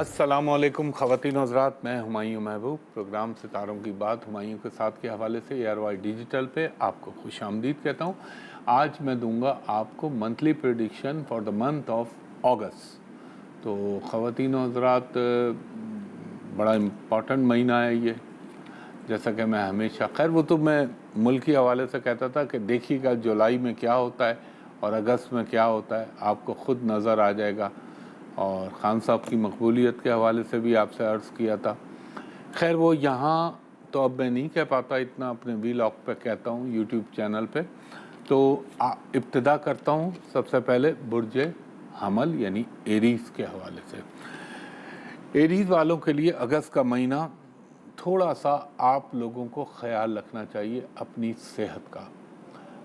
अस्सलाम वालेकुम ख़वातीन हज़रात, मैं हुमायूं महबूब। प्रोग्राम सितारों की बात हुमायूं के साथ के हवाले से ARY डिजिटल पे आपको खुशामदीद कहता हूँ। आज मैं दूंगा आपको monthly prediction for the month of अगस्त। तो ख़वातीन हज़रात, बड़ा इम्पॉर्टेंट महीना है ये। जैसा कि मैं हमेशा, खैर वो तो मैं मुल्की हवाले से कहता था कि देखिएगा जुलाई में क्या होता है और अगस्त में क्या होता है, आपको ख़ुद नज़र आ जाएगा। और ख़ान साहब की मकबूलियत के हवाले से भी आपसे अर्ज़ किया था। खैर वो यहाँ तो अब मैं नहीं कह पाता, इतना अपने वीलॉग पे कहता हूँ यूट्यूब चैनल पे। तो इब्तिदा करता हूँ सबसे पहले बुर्ज हमल यानी एरीज़ के हवाले से। एरीज़ वालों के लिए अगस्त का महीना थोड़ा सा आप लोगों को ख्याल रखना चाहिए अपनी सेहत का।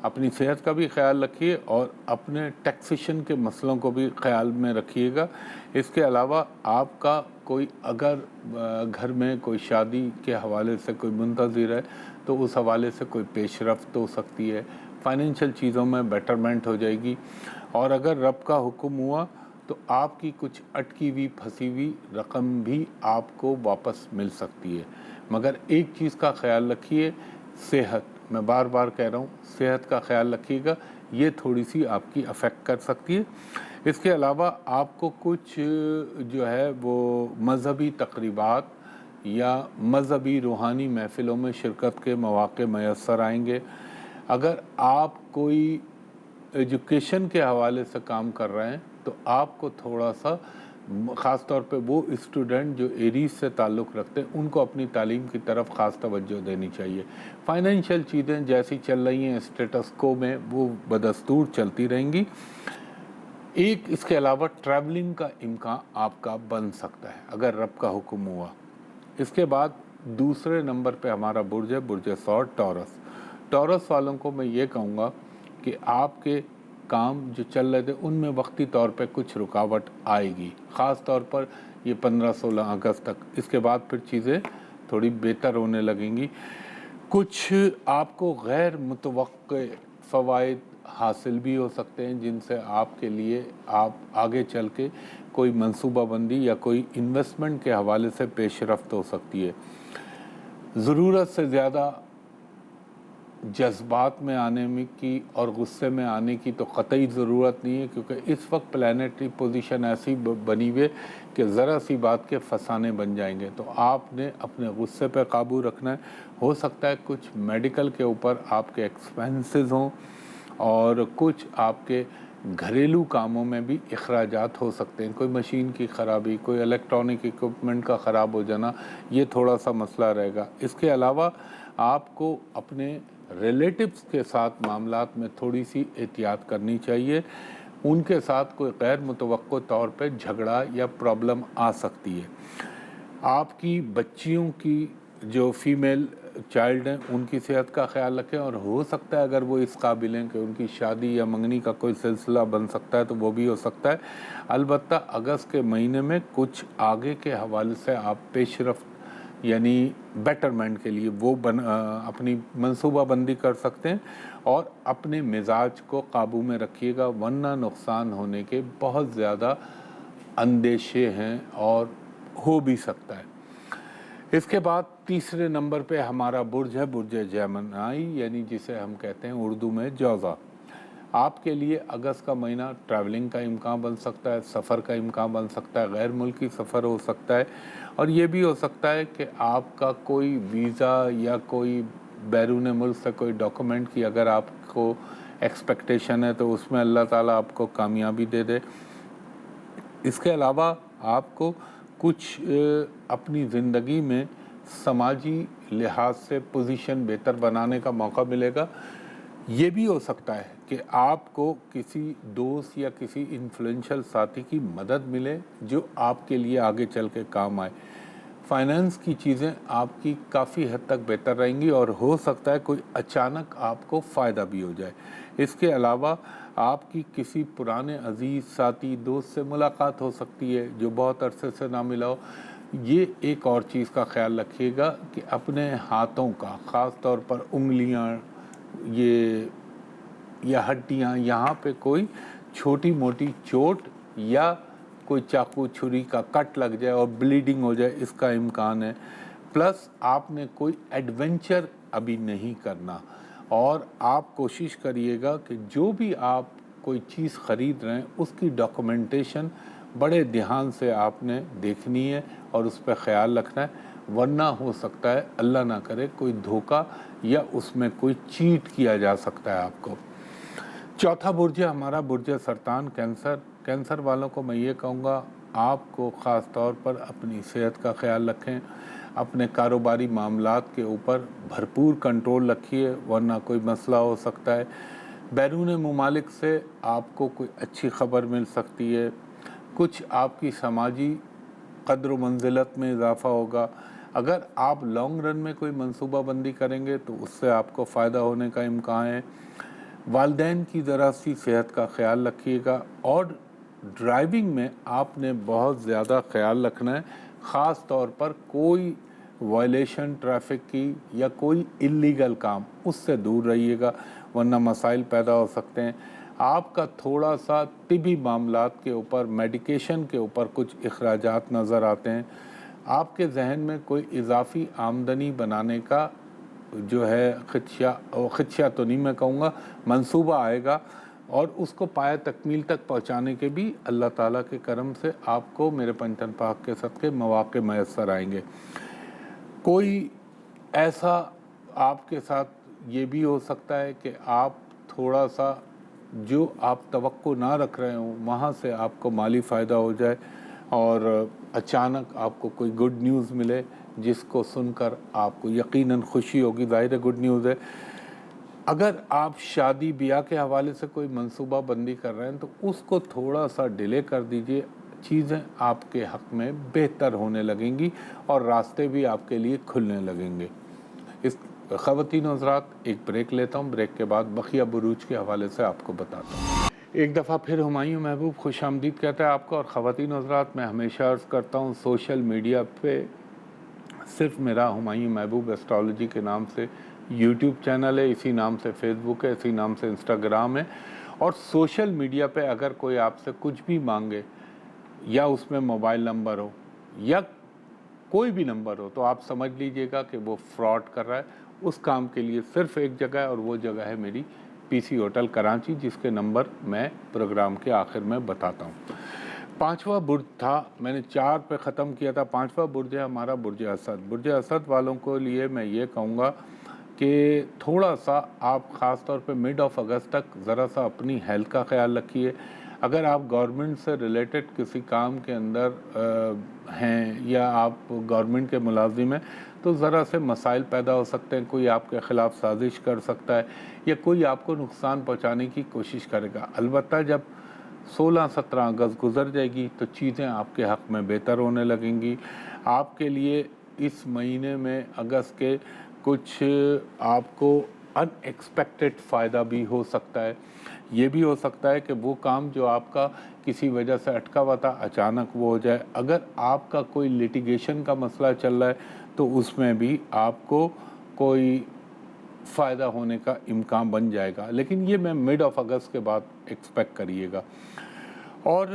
अपनी सेहत का भी ख्याल रखिए और अपने टैक्सेशन के मसलों को भी ख्याल में रखिएगा। इसके अलावा आपका कोई अगर घर में कोई शादी के हवाले से कोई मुंतज़िर है तो उस हवाले से कोई पेशरफ्त हो सकती है, फाइनेंशियल चीज़ों में बेटरमेंट हो जाएगी। और अगर रब का हुक्म हुआ तो आपकी कुछ अटकी हुई फंसी हुई रकम भी आपको वापस मिल सकती है। मगर एक चीज़ का ख्याल रखिए, सेहत। मैं बार बार कह रहा हूँ, सेहत का ख्याल रखिएगा, ये थोड़ी सी आपकी अफेक्ट कर सकती है। इसके अलावा आपको कुछ जो है वो मजहबी तकरीबात या मजहबी रूहानी महफ़िलों में शिरकत के मौक़े मैसर आएंगे। अगर आप कोई एजुकेशन के हवाले से काम कर रहे हैं तो आपको थोड़ा सा, ख़ास तौर पे वो स्टूडेंट जो एरीज़ से ताल्लुक़ रखते हैं, उनको अपनी तालीम की तरफ ख़ास तवज्जो देनी चाहिए। फ़ाइनेंशियल चीज़ें जैसी चल रही हैं स्टेटस को में, वो बदस्तूर चलती रहेंगी। एक इसके अलावा ट्रैवलिंग का इम्कान आपका बन सकता है अगर रब का हुक्म हुआ। इसके बाद दूसरे नंबर पे हमारा बुर्ज है, बुर्ज सौर टॉरस। टॉरस वालों को मैं ये कहूँगा कि आपके काम जो चल रहे थे उनमें वक्ती तौर पे कुछ रुकावट आएगी, ख़ास तौर पर ये 15-16 अगस्त तक। इसके बाद फिर चीज़ें थोड़ी बेहतर होने लगेंगी। कुछ आपको गैर मुतवक्के फ़वाइद हासिल भी हो सकते हैं जिनसे आपके लिए आप आगे चल के कोई मंसूबाबंदी या कोई इन्वेस्टमेंट के हवाले से पेशरफ्त हो सकती है। ज़रूरत से ज़्यादा जज्बात में आने में की और गुस्से में आने की तो क़तई ज़रूरत नहीं है, क्योंकि इस वक्त प्लानेटरी पोजीशन ऐसी बनी हुई है कि ज़रा सी बात के फसाने बन जाएंगे। तो आपने अपने गुस्से पर काबू रखना है। हो सकता है कुछ मेडिकल के ऊपर आपके एक्सपेंसेस हों और कुछ आपके घरेलू कामों में भी अखराजात हो सकते हैं। कोई मशीन की ख़राबी, कोई इलेक्ट्रॉनिक इक्विपमेंट का ख़राब हो जाना, ये थोड़ा सा मसला रहेगा। इसके अलावा आपको अपने रिलेटिव्स के साथ मामलात में थोड़ी सी एहतियात करनी चाहिए। उनके साथ कोई गैर मुतवक्को तौर पे झगड़ा या प्रॉब्लम आ सकती है। आपकी बच्चियों की जो फीमेल चाइल्ड हैं उनकी सेहत का ख्याल रखें, और हो सकता है अगर वो इस काबिल हैं कि उनकी शादी या मंगनी का कोई सिलसिला बन सकता है तो वो भी हो सकता है। अलबत्ता अगस्त के महीने में कुछ आगे के हवाले से आप पेशरफ्त यानी बेटरमेंट के लिए वो अपनी मंसूबाबंदी कर सकते हैं। और अपने मिजाज को काबू में रखिएगा, वरना नुकसान होने के बहुत ज़्यादा अंदेशे हैं और हो भी सकता है। इसके बाद तीसरे नंबर पे हमारा बुर्ज है, बुर्ज जेमिनी, यानी जिसे हम कहते हैं उर्दू में जौज़ा। आपके लिए अगस्त का महीना ट्रैवलिंग का इम्कान बन सकता है, सफ़र का इम्कान बन सकता है, गैर मुल्की सफ़र हो सकता है। और ये भी हो सकता है कि आपका कोई वीज़ा या कोई बैरून मुल्क से कोई डॉक्यूमेंट की अगर आपको एक्सपेक्टेशन है तो उसमें अल्लाह ताला आपको कामयाबी दे दे। इसके अलावा आपको कुछ अपनी ज़िंदगी में समाजी लिहाज से पोजीशन बेहतर बनाने का मौका मिलेगा। ये भी हो सकता है कि आपको किसी दोस्त या किसी इन्फ्लुएंशियल साथी की मदद मिले जो आपके लिए आगे चल के काम आए। फाइनेंस की चीज़ें आपकी काफ़ी हद तक बेहतर रहेंगी और हो सकता है कोई अचानक आपको फ़ायदा भी हो जाए। इसके अलावा आपकी किसी पुराने अजीज़ साथी दोस्त से मुलाकात हो सकती है जो बहुत अरसे से ना मिला हो। ये एक और चीज़ का ख्याल रखिएगा कि अपने हाथों का, ख़ास तौर पर उंगलियां, ये या हड्डियां, यहाँ पे कोई छोटी मोटी चोट या कोई चाकू छुरी का कट लग जाए और ब्लीडिंग हो जाए, इसका इम्कान है। प्लस आपने कोई एडवेंचर अभी नहीं करना, और आप कोशिश करिएगा कि जो भी आप कोई चीज़ ख़रीद रहे हैं उसकी डॉक्यूमेंटेशन बड़े ध्यान से आपने देखनी है और उस पर ख्याल रखना है, वरना हो सकता है अल्लाह ना करे कोई धोखा या उसमें कोई चीट किया जा सकता है आपको। चौथा बुर्ज है हमारा बुर्ज सरतान, कैंसर। कैंसर वालों को मैं ये कहूँगा, आपको ख़ास तौर पर अपनी सेहत का ख्याल रखें, अपने कारोबारी मामलात के ऊपर भरपूर कंट्रोल रखिए, वरना कोई मसला हो सकता है। बैरून मुमालिक से आपको कोई अच्छी ख़बर मिल सकती है, कुछ आपकी समाजी क़द्र मंजिलत में इजाफ़ा होगा। अगर आप लॉन्ग रन में कोई मंसूबा बंदी करेंगे तो उससे आपको फ़ायदा होने का इम्कान है। वालिदैन की ज़रा सी सेहत का ख्याल रखिएगा, और ड्राइविंग में आपने बहुत ज़्यादा ख्याल रखना है, ख़ास तौर पर कोई वायलेशन ट्रैफिक की या कोई इल्लीगल काम, उससे दूर रहिएगा, वरना मसाइल पैदा हो सकते हैं। आपका थोड़ा सा तिबी मामलात के ऊपर, मेडिकेशन के ऊपर कुछ अखराजात नज़र आते हैं। आपके जहन में कोई इजाफ़ी आमदनी बनाने का जो है खदशा तो नहीं मैं कहूँगा, मंसूबा आएगा, और उसको पाया तकमील तक पहुँचाने के भी अल्लाह ताला के करम से आपको मेरे पंचतन पाक के सदक़े मौक़े मैसर आएंगे। कोई ऐसा आपके साथ ये भी हो सकता है कि आप थोड़ा सा जो आप तवक्को ना रख रहे हों वहाँ से आपको माली फ़ायदा हो जाए, और अचानक आपको कोई गुड न्यूज़ मिले जिसको सुनकर आपको यकीनन खुशी होगी, ज़ाहिर है गुड न्यूज़ है। अगर आप शादी ब्याह के हवाले से कोई मंसूबा बंदी कर रहे हैं तो उसको थोड़ा सा डिले कर दीजिए, चीज़ें आपके हक़ में बेहतर होने लगेंगी और रास्ते भी आपके लिए खुलने लगेंगे। इस ख़वातीन और हज़रात, एक ब्रेक लेता हूँ, ब्रेक के बाद बक़िया बुरूज के हवाले से आपको बताता हूँ। एक दफ़ा फिर हुमायूं महबूब खुशामदीद कहता है आपको। और ख़वातीन और हज़रात, मैं हमेशा अर्ज़ करता हूँ, सोशल मीडिया पे सिर्फ मेरा हुमायूं महबूब एस्ट्रोलॉजी के नाम से यूट्यूब चैनल है, इसी नाम से फेसबुक है, इसी नाम से इंस्टाग्राम है, और सोशल मीडिया पे अगर कोई आपसे कुछ भी मांगे, या उसमें मोबाइल नंबर हो या कोई भी नंबर हो, तो आप समझ लीजिएगा कि वो फ्रॉड कर रहा है। उस काम के लिए सिर्फ एक जगह है, और वो जगह है मेरी पीसी होटल कराची, जिसके नंबर मैं प्रोग्राम के आखिर में बताता हूँ। पांचवा बुर्ज था, मैंने 4 पे ख़त्म किया था। पांचवा बुर्ज है हमारा बुर्ज असद। बुर्ज असद वालों को लिए मैं ये कहूँगा कि थोड़ा सा आप ख़ास तौर पे मिड ऑफ अगस्त तक ज़रा सा अपनी हेल्थ का ख्याल रखिए। अगर आप गवर्नमेंट से रिलेटेड किसी काम के अंदर हैं या आप गवर्नमेंट के मुलाजिम हैं, तो ज़रा से मसाइल पैदा हो सकते हैं। कोई आपके ख़िलाफ़ साजिश कर सकता है या कोई आपको नुकसान पहुंचाने की कोशिश करेगा। अलबत्ता जब 16-17 अगस्त गुज़र जाएगी तो चीज़ें आपके हक़ में बेहतर होने लगेंगी। आपके लिए इस महीने में अगस्त के कुछ आपको अनएक्सपेक्टेड फ़ायदा भी हो सकता है। ये भी हो सकता है कि वो काम जो आपका किसी वजह से अटका हुआ था, अचानक वो हो जाए। अगर आपका कोई लिटिगेशन का मसला चल रहा है तो उसमें भी आपको कोई फ़ायदा होने का इम्कान बन जाएगा, लेकिन ये मैं मिड ऑफ अगस्त के बाद एक्सपेक्ट करिएगा। और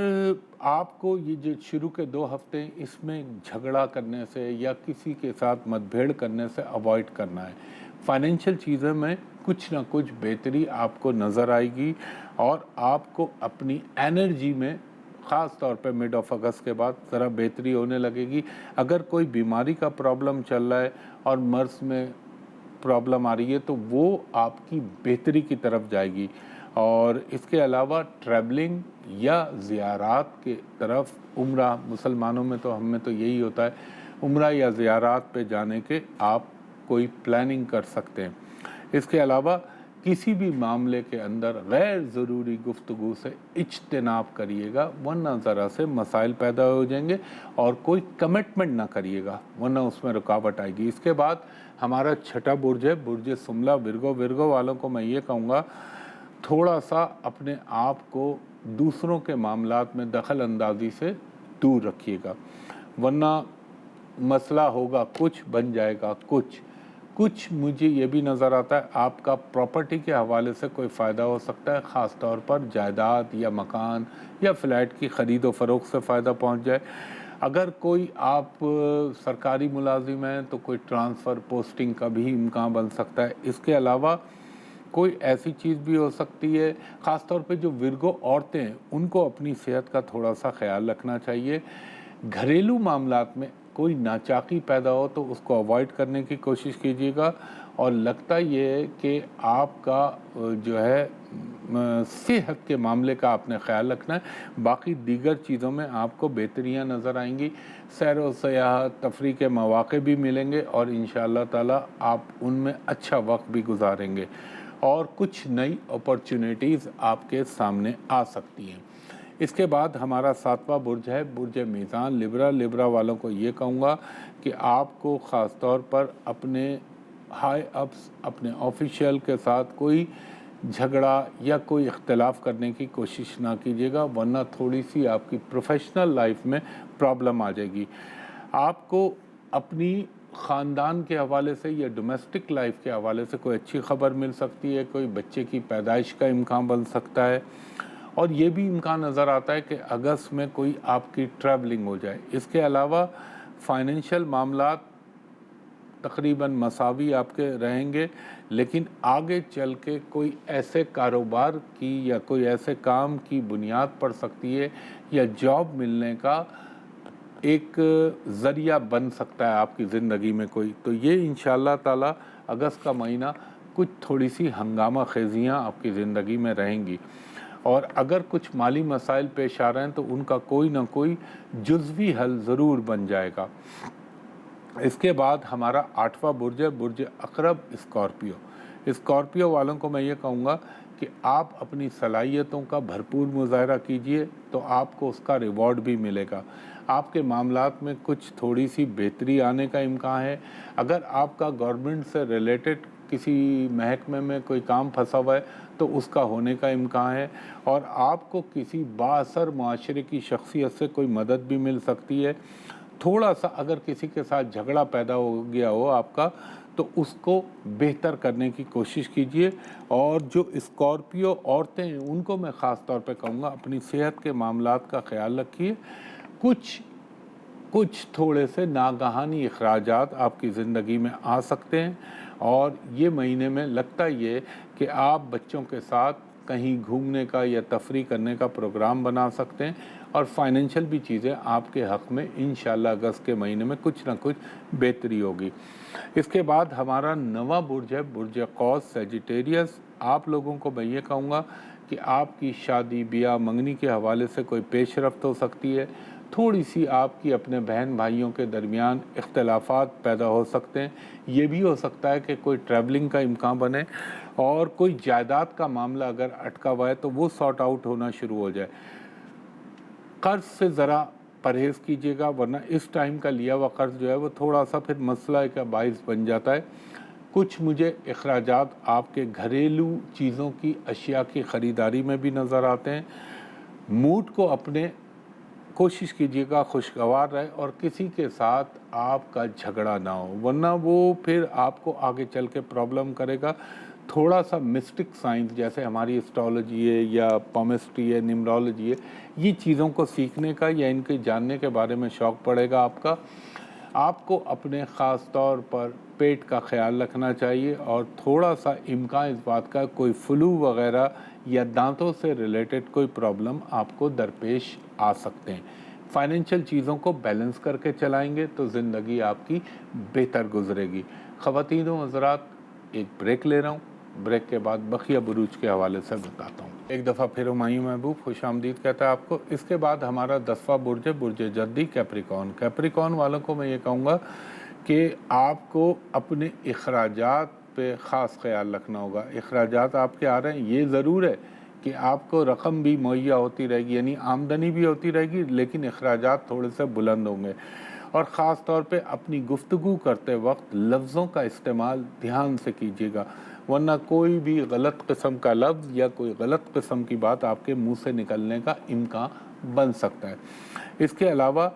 आपको ये जो शुरू के 2 हफ्ते इसमें झगड़ा करने से या किसी के साथ मतभेड़ करने से अवॉइड करना है। फाइनेंशियल चीज़ों में कुछ ना कुछ बेहतरी आपको नज़र आएगी, और आपको अपनी एनर्जी में ख़ास तौर पे मिड ऑफ अगस्त के बाद ज़रा बेहतरी होने लगेगी। अगर कोई बीमारी का प्रॉब्लम चल रहा है और मर्ज़ में प्रॉब्लम आ रही है तो वो आपकी बेहतरी की तरफ जाएगी। और इसके अलावा ट्रैवलिंग या ज़ियारात के तरफ, उम्रा मुसलमानों में तो हम में तो यही होता है, उम्रा या ज़ियारात पे जाने के आप कोई प्लानिंग कर सकते हैं। इसके अलावा किसी भी मामले के अंदर गैर ज़रूरी गुफ्तगू से इज्तिनाब करिएगा, वरना ज़रा से मसाइल पैदा हो जाएंगे, और कोई कमिटमेंट ना करिएगा वरना उसमें रुकावट आएगी। इसके बाद हमारा छठा बुर्ज है बुर्ज सुमला, विर्गो। विर्गो वालों को मैं ये कहूँगा, थोड़ा सा अपने आप को दूसरों के मामलात में दखल अंदाजी से दूर रखिएगा, वरना मसला होगा कुछ, बन जाएगा कुछ। کچھ مجھے یہ بھی نظر آتا ہے آپ کا پراپرٹی کے حوالے سے کوئی فائدہ ہو سکتا ہے، خاص طور پر جائیداد یا مکان یا فلیٹ کی خرید و فروخت سے فائدہ پہنچ جائے۔ اگر کوئی آپ سرکاری ملازم ہیں تو کوئی ٹرانسفر پوسٹنگ کا بھی امکان بن سکتا ہے۔ اس کے علاوہ کوئی ایسی چیز بھی ہو سکتی ہے، خاص طور پہ جو ورگو عورتیں ہیں ان کو اپنی صحت کا تھوڑا سا خیال رکھنا چاہیے۔ گھریلو معاملات میں کوئی ناچاقی پیدا ہو تو اس کو اوائڈ کرنے کی کوشش کیجیے گا، اور لگتا یہ ہے کہ آپ کا جو ہے صحت کے معاملے کا آپ نے خیال رکھنا ہے۔ باقی دیگر چیزوں میں آپ کو بہتریاں نظر آئیں گی، سیر و سیاحت تفریح کے مواقع بھی ملیں گے، اور انشاءاللہ تعالی آپ ان میں اچھا وقت بھی گزاریں گے، اور کچھ نئی اپرچونیٹیز آپ کے سامنے آ سکتی ہیں۔ اس کے بعد ہمارا 7واں برج ہے برج میزان لیبرا والوں کو یہ کہوں گا کہ آپ کو خاص طور پر اپنے ہائی اپس اپنے آفیشیل کے ساتھ کوئی جھگڑا یا کوئی اختلاف کرنے کی کوشش نہ کیجیے گا، ورنہ تھوڑی سی آپ کی پروفیشنل لائف میں پرابلم آ جائے گی۔ آپ کو اپنی خاندان کے حوالے سے یا ڈومیسٹک لائف کے حوالے سے کوئی اچھی خبر مل سکتی ہے، کوئی بچے کی پیدائش کا امکان بن سکتا ہے، اور یہ بھی امکان نظر آتا ہے کہ اگست میں کوئی آپ کی ٹریولنگ ہو جائے۔ اس کے علاوہ فائنینشیل معاملات تقریباً مساوی آپ کے رہیں گے، لیکن آگے چل کے کوئی ایسے کاروبار کی یا کوئی ایسے کام کی بنیاد پڑ سکتی ہے یا جاب ملنے کا ایک ذریعہ بن سکتا ہے آپ کی زندگی میں کوئی، تو یہ انشاءاللہ تعالی اگست کا مہینہ کچھ تھوڑی سی ہنگامہ خیزیاں آپ کی زندگی میں رہیں گی، اور اگر کچھ مالی مسائل پیش آ رہے ہیں تو ان کا کوئی نہ کوئی جزوی حل ضرور بن جائے گا۔ اس کے بعد ہمارا 8واں برج ہے برج عقرب اسکارپیو والوں کو میں یہ کہوں گا کہ آپ اپنی صلاحیتوں کا بھرپور مظاہرہ کیجئے تو آپ کو اس کا ریوارڈ بھی ملے گا۔ آپ کے معاملات میں کچھ تھوڑی سی بہتری آنے کا امکان ہے۔ اگر آپ کا گورنمنٹ سے ریلیٹڈ کسی محکمے میں کوئی کام پھنسا ہوا ہے تو اس کا ہونے کا امکان ہے، اور آپ کو کسی بااثر معاشرے کی شخصیت سے کوئی مدد بھی مل سکتی ہے۔ تھوڑا سا اگر کسی کے ساتھ جھگڑا پیدا ہو گیا ہو آپ کا تو اس کو بہتر کرنے کی کوشش کیجئے، اور جو اسکارپیو عورتیں ہیں ان کو میں خاص طور پہ کہوں گا اپنی صحت کے معاملات کا خیال رکھیے۔ کچھ تھوڑے سے ناگہانی اخراجات آپ کی زندگی میں آ سکتے ہیں، اور یہ مہینے میں لگتا یہ کہ آپ بچوں کے ساتھ کہیں گھومنے کا یا تفریح کرنے کا پروگرام بنا سکتے ہیں، اور فائنینشیل بھی چیزیں آپ کے حق میں انشاءاللہ اگست کے مہینے میں کچھ نہ کچھ بہتری ہوگی۔ اس کے بعد ہمارا 9واں برج ہے برج قوس سیجیٹیریس۔ آپ لوگوں کو میں یہ کہوں گا کہ آپ کی شادی بیاہ منگنی کے حوالے سے کوئی پیش رفت ہو سکتی ہے، تھوڑی سی آپ کی اپنے بہن بھائیوں کے درمیان اختلافات پیدا ہو سکتے ہیں، یہ بھی ہو سکتا ہے کہ کوئی ٹریولنگ کا امکان بنے، اور کوئی جائیداد کا معاملہ اگر اٹکا ہوا ہے تو وہ سارٹ آؤٹ ہونا شروع ہو جائے۔ قرض سے ذرا پرہیز کیجیے گا، ورنہ اس ٹائم کا لیا ہوا قرض جو ہے وہ تھوڑا سا پھر مسئلہ کا باعث بن جاتا ہے۔ کچھ مجھے اخراجات آپ کے گھریلو چیزوں کی اشیاء کی خریداری میں بھی نظر آتے ہیں۔ موڈ کو اپنے کوشش کیجیے گا خوشگوار رہے، اور کسی کے ساتھ آپ کا جھگڑا نہ ہو، ورنہ وہ پھر آپ کو آگے چل کے پرابلم کرے گا۔ تھوڑا سا مسٹک سائنس جیسے ہماری اسٹرالوجی ہے یا پامسٹری ہے، نیمرولوجی ہے، یہ چیزوں کو سیکھنے کا یا ان کے جاننے کے بارے میں شوق پڑے گا آپ کا۔ آپ کو اپنے خاص طور پر پیٹ کا خیال رکھنا چاہیے، اور تھوڑا سا امکان اس بات کا کوئی فلو وغیرہ یا دانتوں سے ریلیٹڈ کوئی پرابلم آپ کو درپیش آ سکتے ہیں۔ فائنینشیل چیزوں کو بیلنس کر کے چلائیں گے تو زندگی آپ کی بہتر گزرے گی۔ خواتین و حضرات، ایک بریک لے رہا ہوں، بریک کے بعد بقیہ بروج کے حوالے سے بتاتا ہوں۔ ایک دفعہ پھر ہمایوں محبوب خوش آمدید کہتا ہے آپ کو۔ اس کے بعد ہمارا 10واں برج ہے برج جدی کیپریکون والوں کو میں یہ کہوں گا کہ آپ کو اپنے اخراجات پہ خاص خیال رکھنا ہوگا۔ اخراجات آپ کے آ رہے ہیں، یہ ضرور ہے کہ آپ کو رقم بھی مہیا ہوتی رہے گی، یعنی آمدنی بھی ہوتی رہے گی، لیکن اخراجات تھوڑے سے بلند ہوں گے، اور خاص طور پہ اپنی گفتگو کرتے وقت لفظوں کا استعمال دھیان سے کیجیے گا، ورنہ کوئی بھی غلط قسم کا لفظ یا کوئی غلط قسم کی بات آپ کے منہ سے نکلنے کا امکان بن سکتا ہے۔ اس کے علاوہ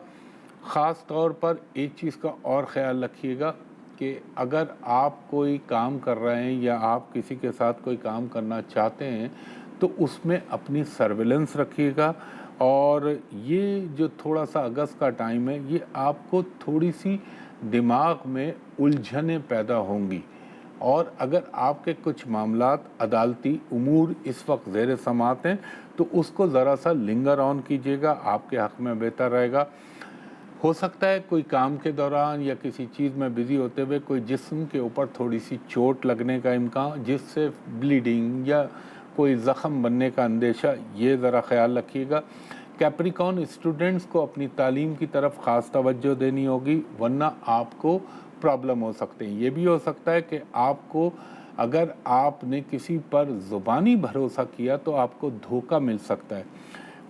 خاص طور پر ایک چیز کا اور خیال رکھیے گا کہ اگر آپ کوئی کام کر رہے ہیں یا آپ کسی کے ساتھ کوئی کام کرنا چاہتے ہیں تو اس میں اپنی سرویلنس رکھیے گا، اور یہ جو تھوڑا سا اگست کا ٹائم ہے یہ آپ کو تھوڑی سی دماغ میں الجھنیں پیدا ہوں گی، اور اگر آپ کے کچھ معاملات عدالتی امور اس وقت زیر سماعت ہیں تو اس کو ذرا سا لنگر آن کیجیے گا، آپ کے حق میں بہتر رہے گا۔ ہو سکتا ہے کوئی کام کے دوران یا کسی چیز میں بزی ہوتے ہوئے کوئی جسم کے اوپر تھوڑی سی چوٹ لگنے کا امکان، جس سے بلیڈنگ یا کوئی زخم بننے کا اندیشہ، یہ ذرا خیال رکھیے گا۔ کیپریکون اسٹوڈنٹس کو اپنی تعلیم کی طرف خاص توجہ دینی ہوگی، ورنہ آپ کو پرابلم ہو سکتے ہیں۔ یہ بھی ہو سکتا ہے کہ آپ کو اگر آپ نے کسی پر زبانی بھروسہ کیا تو آپ کو دھوکہ مل سکتا ہے۔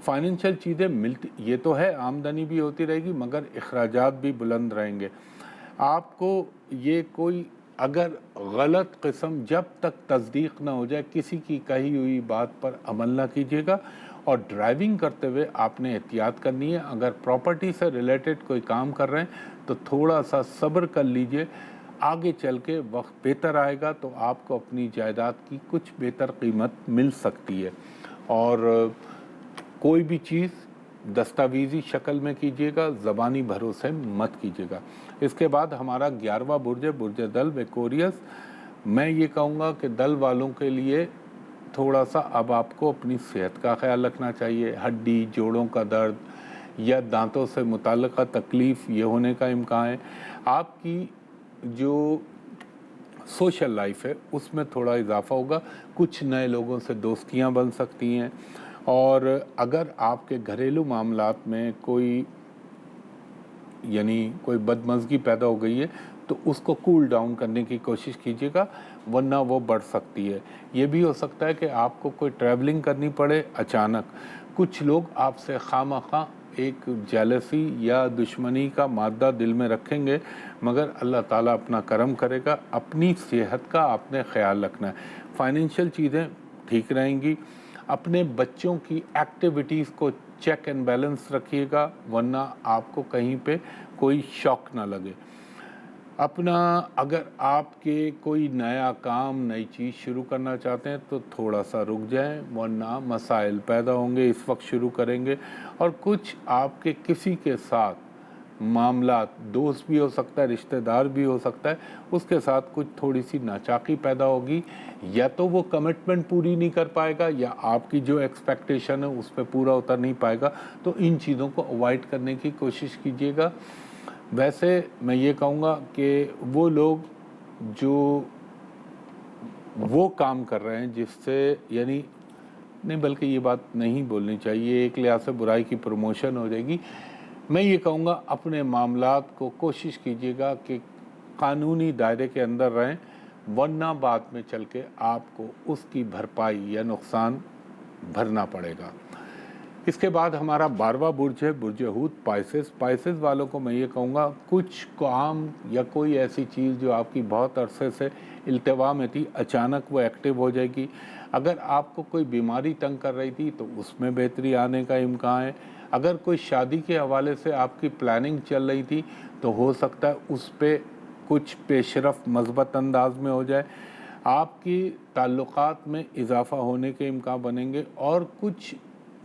فائنینشیل چیزیں ملتی یہ تو ہے، آمدنی بھی ہوتی رہے گی مگر اخراجات بھی بلند رہیں گے۔ آپ کو یہ کوئی اگر غلط قسم جب تک تصدیق نہ ہو جائے کسی کی کہی ہوئی بات پر عمل نہ کیجیے گا، اور ڈرائیونگ کرتے ہوئے آپ نے احتیاط کرنی ہے۔ اگر پراپرٹی سے ریلیٹڈ کوئی کام کر رہے ہیں تو تھوڑا سا صبر کر لیجئے، آگے چل کے وقت بہتر آئے گا تو آپ کو اپنی جائیداد کی کچھ بہتر قیمت مل سکتی ہے۔ اور کوئی بھی چیز دستاویزی شکل میں کیجیے گا، زبانی بھروسے مت کیجیے گا۔ اس کے بعد ہمارا 11واں برج ہے برج دل ایکویرس۔ میں یہ کہوں گا کہ دل والوں کے لیے تھوڑا سا اب آپ کو اپنی صحت کا خیال رکھنا چاہیے۔ ہڈی، جوڑوں کا درد یا دانتوں سے متعلقہ تکلیف یہ ہونے کا امکان ہے۔ آپ کی جو سوشل لائف ہے اس میں تھوڑا اضافہ ہوگا، کچھ نئے لوگوں سے دوستیاں بن سکتی ہیں، اور اگر آپ کے گھریلو معاملات میں کوئی بدمزگی پیدا ہو گئی ہے تو اس کو کول ڈاؤن کرنے کی کوشش کیجیے گا، ورنہ وہ بڑھ سکتی ہے۔ یہ بھی ہو سکتا ہے کہ آپ کو کوئی ٹریولنگ کرنی پڑے اچانک۔ کچھ لوگ آپ سے خواہ ایک جیلسی یا دشمنی کا مادہ دل میں رکھیں گے، مگر اللہ تعالیٰ اپنا کرم کرے گا۔ اپنی صحت کا آپ نے خیال رکھنا ہے۔ فائنینشیل چیزیں ٹھیک رہیں گی۔ اپنے بچوں کی ایکٹیویٹیز کو چیک اینڈ بیلنس رکھیے گا، ورنہ آپ کو کہیں پہ کوئی شوق نہ لگے۔ اگر آپ کے کوئی نیا کام، نئی چیز شروع کرنا چاہتے ہیں تو تھوڑا سا رک جائیں، ورنہ مسائل پیدا ہوں گے۔ اس وقت شروع کریں گے، اور کچھ آپ کے کسی کے ساتھ معاملات، دوست بھی ہو سکتا ہے، رشتہ دار بھی ہو سکتا ہے، اس کے ساتھ کچھ تھوڑی سی ناچاقی پیدا ہوگی، یا تو وہ کمٹمنٹ پوری نہیں کر پائے گا یا آپ کی جو ایکسپیکٹیشن ہے اس پہ پورا اتر نہیں پائے گا، تو ان چیزوں کو اوائڈ کرنے کی کوشش کیجیے گا۔ ویسے میں یہ کہوں گا کہ وہ لوگ جو وہ کام کر رہے ہیں جس سے نہیں، بلکہ یہ بات نہیں بولنی چاہیے، ایک لحاظ سے برائی کی پروموشن ہو جائے گی۔ میں یہ کہوں گا اپنے معاملات کو کوشش کیجیے گا کہ قانونی دائرے کے اندر رہیں، ورنہ بعد میں چل کے آپ کو اس کی بھرپائی یا نقصان بھرنا پڑے گا۔ اس کے بعد ہمارا 12واں برج ہے برج حوت پائسس والوں کو میں یہ کہوں گا کچھ کام یا کوئی ایسی چیز جو آپ کی بہت عرصے سے التوا میں تھی، اچانک وہ ایکٹیو ہو جائے گی۔ اگر آپ کو کوئی بیماری تنگ کر رہی تھی تو اس میں بہتری آنے کا امکان ہے۔ اگر کوئی شادی کے حوالے سے آپ کی پلاننگ چل رہی تھی تو ہو سکتا ہے اس پہ کچھ پیش رفت مثبت انداز میں ہو جائے۔ آپ کی تعلقات میں اضافہ ہونے کے امکان بنیں گے، اور کچھ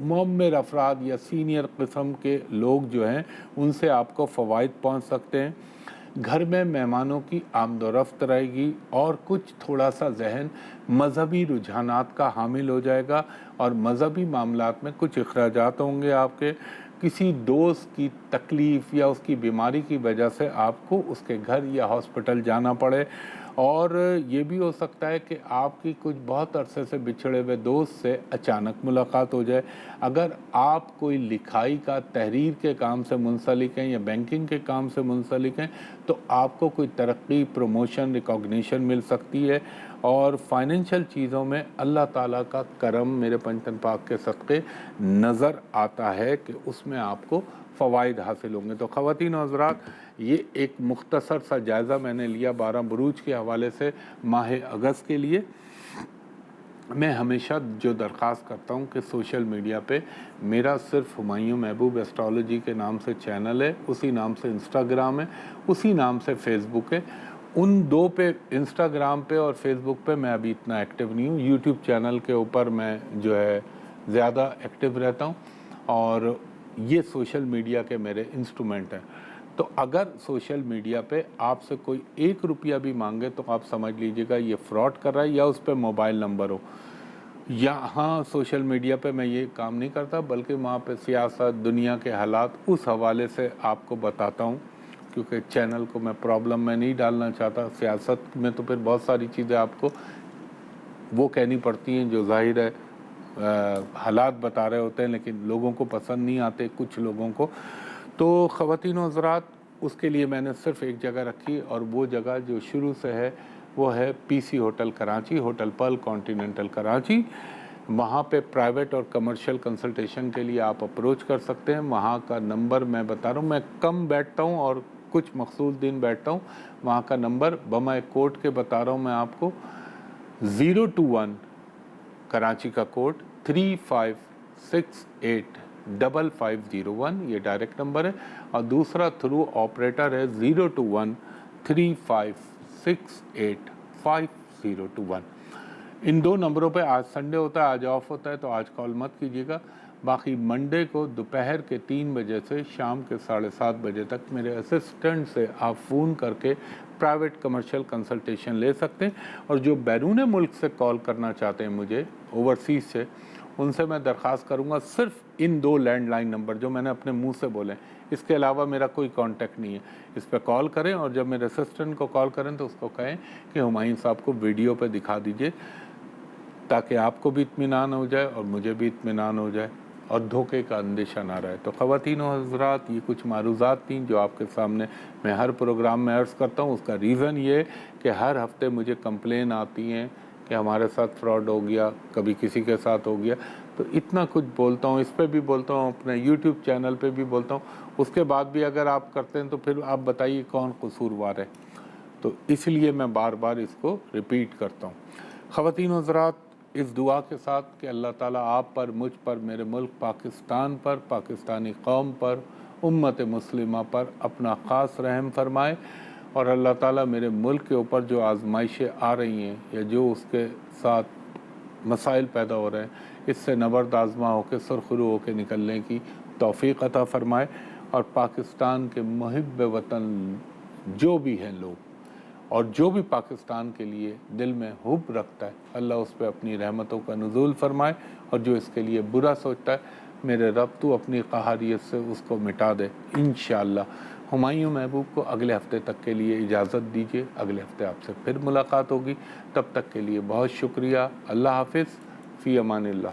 معمر افراد یا سینئر قسم کے لوگ جو ہیں ان سے آپ کو فوائد پہنچ سکتے ہیں۔ گھر میں مہمانوں کی آمد و رفت رہے گی، اور کچھ تھوڑا سا ذہن مذہبی رجحانات کا حامل ہو جائے گا، اور مذہبی معاملات میں کچھ اخراجات ہوں گے آپ کے۔ کسی دوست کی تکلیف یا اس کی بیماری کی وجہ سے آپ کو اس کے گھر یا ہاسپٹل جانا پڑے، اور یہ بھی ہو سکتا ہے کہ آپ کی کچھ بہت عرصے سے بچھڑے ہوئے دوست سے اچانک ملاقات ہو جائے۔ اگر آپ کوئی لکھائی کا، تحریر کے کام سے منسلک ہیں یا بینکنگ کے کام سے منسلک ہیں تو آپ کو کوئی ترقی، پروموشن، ریکاگنیشن مل سکتی ہے۔ اور فائنینشیل چیزوں میں اللہ تعالیٰ کا کرم میرے پنجتن پاک کے صدقے نظر آتا ہے کہ اس میں آپ کو فوائد حاصل ہوں گے۔ تو خواتین و حضرات، یہ ایک مختصر سا جائزہ میں نے لیا 12 بروج کے حوالے سے ماہ اگست کے لیے۔ میں ہمیشہ جو درخواست کرتا ہوں کہ سوشل میڈیا پہ میرا صرف ہمایوں محبوب ایسٹرالوجی کے نام سے چینل ہے، اسی نام سے انسٹاگرام ہے، اسی نام سے فیس بک ہے، उन दो पे, इंस्टाग्राम पे और फेसबुक पे मैं अभी इतना एक्टिव नहीं हूँ। यूट्यूब चैनल के ऊपर मैं जो है ज़्यादा एक्टिव रहता हूँ और ये सोशल मीडिया के मेरे इंस्ट्रूमेंट हैं। तो अगर सोशल मीडिया पे आपसे कोई 1 रुपया भी मांगे तो आप समझ लीजिएगा ये फ्रॉड कर रहा है, या उस पर मोबाइल नंबर हो। यहाँ सोशल मीडिया पे मैं ये काम नहीं करता, बल्कि वहाँ पे सियासत, दुनिया के हालात उस हवाले से आपको बताता हूँ, क्योंकि चैनल को मैं प्रॉब्लम में नहीं डालना चाहता। सियासत में तो फिर बहुत सारी चीज़ें आपको वो कहनी पड़ती हैं जो जाहिर है हालात बता रहे होते हैं, लेकिन लोगों को पसंद नहीं आते कुछ लोगों को। तो ख़वातीन व हज़रात, उसके लिए मैंने सिर्फ एक जगह रखी, और वो जगह जो शुरू से है वो है PC hotel Karachi, hotel Perl continental Karachi. वहाँ पे प्राइवेट और कमर्शियल कंसल्टेशन के लिए आप अप्रोच कर सकते हैं। वहाँ का नंबर मैं बता रहा हूँ, मैं कम बैठता हूँ और कुछ मखसूस दिन बैठता हूँ। वहाँ का नंबर बमाए कोड के बता रहा हूँ मैं आपको, 021 कराची का कोड 35685501, ये डायरेक्ट नंबर है। और दूसरा थ्रू ऑपरेटर है 021 35685021। इन दो नंबरों पे, आज संडे होता है, आज ऑफ होता है, तो आज कॉल मत कीजिएगा। बाकी मंडे को दोपहर के 3 बजे से शाम के 7:30 बजे तक मेरे असिस्टेंट से आप फ़ोन करके प्राइवेट कमर्शियल कंसल्टेशन ले सकते हैं। और जो बैरून मुल्क से कॉल करना चाहते हैं मुझे, ओवरसीज़ से, उनसे मैं दरख्वास्त करूंगा सिर्फ इन 2 लैंडलाइन नंबर जो मैंने अपने मुंह से बोले, इसके अलावा मेरा कोई कांटेक्ट नहीं है। इस पर कॉल करें, और जब मेरे असिस्टेंट को कॉल करें तो उसको कहें कि हुमायूं साहब को वीडियो पे दिखा दीजिए, ताकि आपको भी इत्मीनान हो जाए और मुझे भी इत्मीनान हो जाए और धोखे का अंदेशा ना रहे। तो ख़वातीन व हज़रात, ये कुछ मारूज़ात थी जो आपके सामने मैं हर प्रोग्राम में अर्ज़ करता हूँ। उसका रीज़न ये कि हर हफ्ते मुझे कंप्लेन आती हैं कि हमारे साथ फ्रॉड हो गया, कभी किसी के साथ हो गया। तो इतना कुछ बोलता हूँ, इस पे भी बोलता हूँ, अपने यूट्यूब चैनल पे भी बोलता हूँ। उसके बाद भी अगर आप करते हैं तो फिर आप बताइए कौन कसूरवार है। तो इसलिए मैं बार बार इसको रिपीट करता हूँ। ख़वातीन व हज़रात, इस दुआ के साथ कि अल्लाह ताला आप पर, मुझ पर, मेरे मुल्क पाकिस्तान पर, पाकिस्तानी कौम पर, उम्मत मुस्लिमा पर अपना ख़ास रहम फरमाए, और अल्लाह ताला मेरे मुल्क के ऊपर जो आजमाइशें आ रही हैं या जो उसके साथ मसाइल पैदा हो रहे हैं, इससे नबर्द आज़मा होकर सुरखरू होकर निकलने की तौफ़ीक़ अता फ़रमाए। और पाकिस्तान के मुहिब्ब वतन जो भी हैं लोग, और जो भी पाकिस्तान के लिए दिल में हुब रखता है, अल्लाह उस पर अपनी रहमतों का नुज़ूल फरमाए। और जो इसके लिए बुरा सोचता है, मेरे रब तू अपनी क़हारियत से उसको मिटा दे इंशाअल्लाह। हुमायूं महबूब को अगले हफ्ते तक के लिए इजाज़त दीजिए। अगले हफ्ते आपसे फिर मुलाकात होगी। तब तक के लिए बहुत शुक्रिया। अल्लाह हाफ़िज़। फ़ी अमानिल्लाह।